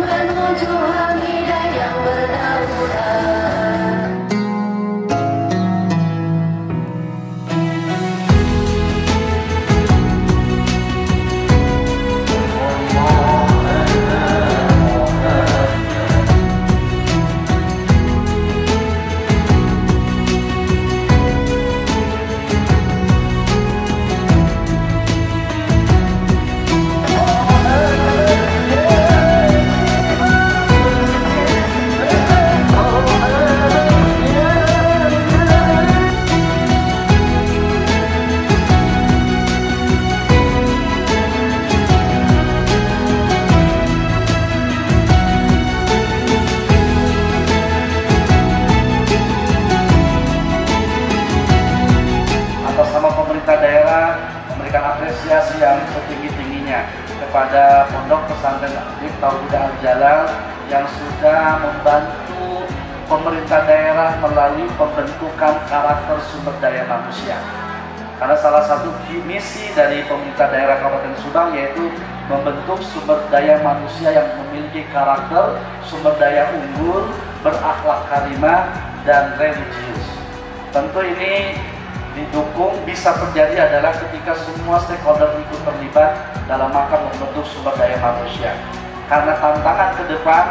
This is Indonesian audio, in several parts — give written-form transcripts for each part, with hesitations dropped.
menuju hamidah yang berdaulat. Pemerintah daerah memberikan apresiasi yang setinggi-tingginya kepada Pondok Pesantren Miftahul Huda Al Jalal yang sudah membantu pemerintah daerah melalui pembentukan karakter sumber daya manusia. Karena salah satu misi dari pemerintah daerah Kabupaten Subang yaitu membentuk sumber daya manusia yang memiliki karakter, sumber daya unggul, berakhlak karimah, dan religius. Tentu ini didukung bisa terjadi adalah ketika semua stakeholder ikut terlibat dalam rangka membentuk sumber daya manusia. Karena tantangan ke depan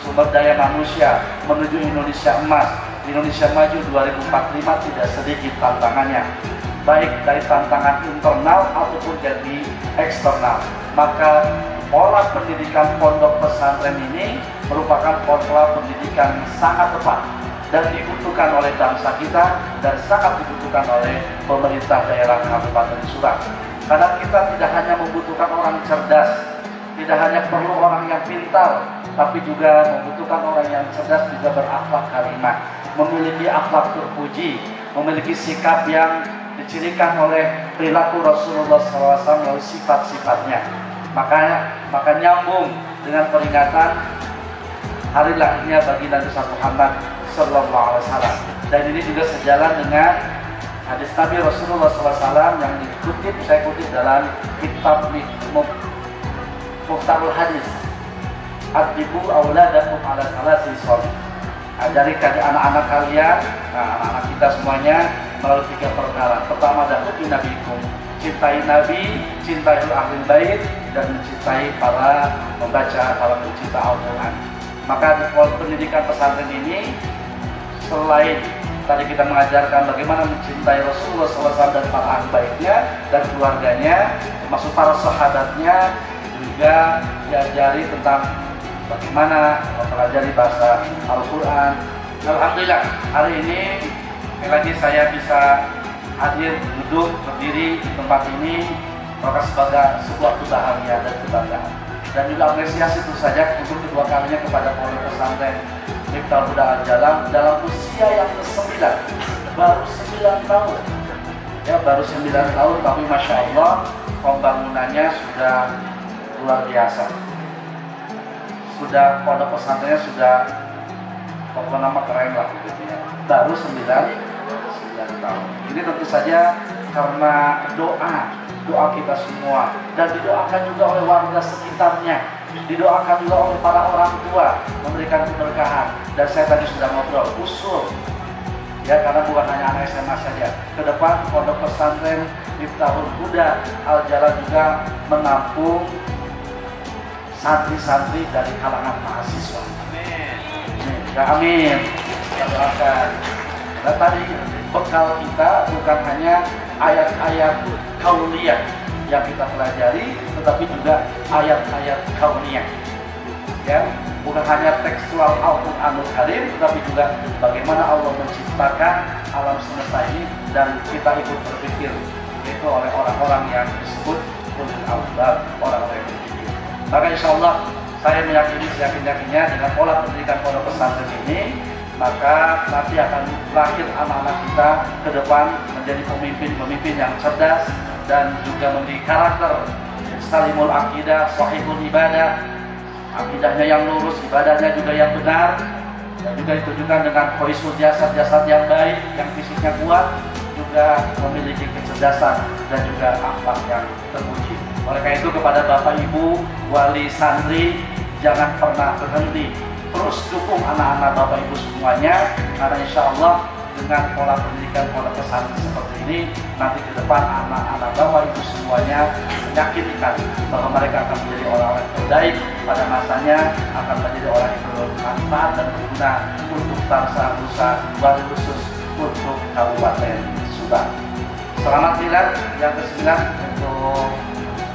sumber daya manusia menuju Indonesia emas, Indonesia maju 2045 tidak sedikit tantangannya, baik dari tantangan internal ataupun dari eksternal. Maka pola pendidikan pondok pesantren ini merupakan pola pendidikan sangat tepat dan dibutuhkan oleh bangsa kita dan sangat dibutuhkan oleh pemerintah daerah Kabupaten Subang. Karena kita tidak hanya membutuhkan orang cerdas, tidak hanya perlu orang yang pintar, tapi juga membutuhkan orang yang cerdas juga berakhlak karimah, memiliki akhlak terpuji, memiliki sikap yang dicirikan oleh perilaku Rasulullah SAW melalui sifat-sifatnya. Maka nyambung dengan peringatan hari lahirnya bagi Nabi Muhammad Sallallahu Alaihi Wasallam, dan ini juga sejalan dengan hadis Nabi Rasulullah SAW yang dikutip, saya kutip dalam kitab Mukhtarul Hadis, Adibu auladakum ala salasi sholih. Ajarikan anak-anak kalian, anak-anak kita semuanya melalui 3 perkara. Pertama adalah nabikum, cintai Nabi, cintai ahli bait, dan mencintai para membaca, para pencinta Al-Quran. Maka di pendidikan pesantren ini selain tadi kita mengajarkan bagaimana mencintai Rasulullah SAW dan para ahli baitnya dan keluarganya, termasuk para sahabatnya, juga diajari tentang bagaimana mempelajari bahasa Al-Quran. Alhamdulillah hari ini lagi saya bisa hadir, duduk, berdiri di tempat ini, maka sebagai sebuah kebahagiaan dan kebanggaan. Dan juga apresiasi tentu saja untuk kedua kalinya kepada Pondok Pesantren Miftahul Huda Al Jalal dalam usia yang ke-9, baru 9 tahun. Ya, baru 9 tahun, tapi Masya Allah pembangunannya sudah luar biasa. Sudah pondok pesantrennya sudah pokok nama keren lah gitu ya. Baru 9 tahun. Ini tentu saja karena doa kita semua, dan didoakan juga oleh warga sekitarnya, didoakan juga oleh para orang tua memberikan keberkahan. Dan saya tadi sudah ngobrol usul ya, karena bukan hanya anak SMA saja, ke depan pondok pesantren Miftahul Huda Al Jalal juga menampung santri-santri dari kalangan mahasiswa. Amin. Ya, amin. Kita doakan. Dan tadi bekal kita bukan hanya ayat-ayat kauniyah yang kita pelajari, tetapi juga ayat-ayat kauniyah. Ya, bukan hanya tekstual Al-Qur'anul Karim, tetapi juga bagaimana Allah menciptakan alam semesta ini, dan kita ikut berpikir, yaitu oleh orang-orang yang disebut ulul albab, orang-orang yang berpikir. Maka insya Allah saya meyakini seyakin-yakinnya dengan pola pendidikan pondok pesantren ini, maka nanti akan lahir anak-anak kita ke depan menjadi pemimpin-pemimpin yang cerdas dan juga memiliki karakter salimul akidah, sahihul ibadah, akidahnya yang lurus, ibadahnya juga yang benar, dan juga ditunjukkan dengan khoisul jasad yang baik, yang fisiknya kuat, juga memiliki kecerdasan dan juga akhlak yang terpuji. Oleh karena itu kepada Bapak Ibu wali santri jangan pernah berhenti. Terus dukung anak-anak Bapak Ibu semuanya, karena insya Allah dengan pola pendidikan pondok pesantren seperti ini, nanti ke depan anak-anak Bapak Ibu semuanya meyakinkan bahwa mereka akan menjadi orang-orang terbaik pada masanya, akan menjadi orang yang bermanfaat dan berguna untuk bangsa nusa, wabil khusus untuk Kabupaten Subang. Selamat milad yang ke-9 untuk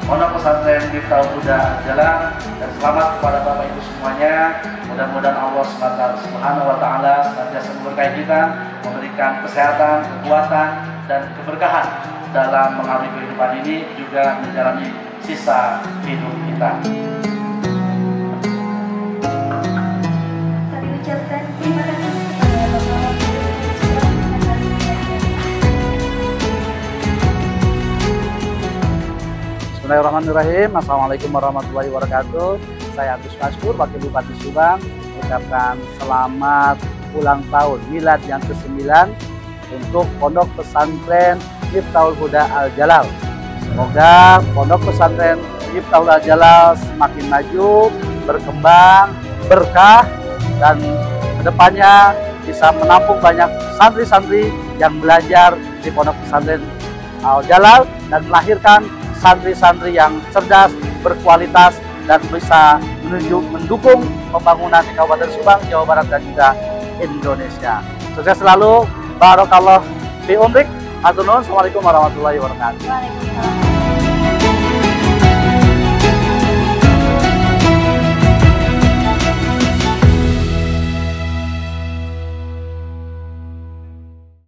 Pondok Pesantren Miftahul Huda Al-Jalal, dan selamat kepada Bapak Ibu semuanya. Mudah-mudahan Allah Subhanahu wa taala senantiasa memberkahi kita, memberikan kesehatan, kekuatan dan keberkahan dalam mengalami kehidupan ini, juga menjalani sisa hidup kita. Kami ucapkan terima kasih kepada Bapak Wakil Bismillahirrahmanirrahim. Assalamualaikum warahmatullahi wabarakatuh. Saya Agus Maskur, Wakil Bupati Subang, mengucapkan selamat ulang tahun milad yang ke-9 untuk Pondok Pesantren Miftahul Huda Al-Jalal. Semoga Pondok Pesantren Miftahul Al-Jalal semakin maju, berkembang, berkah, dan kedepannya bisa menampung banyak santri-santri yang belajar di Pondok Pesantren Al-Jalal dan melahirkan santri-santri yang cerdas, berkualitas, dan bisa mendukung pembangunan di Kabupaten Subang, Jawa Barat, dan juga Indonesia. Sukses selalu. Barakallah fi umrik. Hatur nuhun. Assalamualaikum warahmatullahi wabarakatuh. Waalaikumsalam.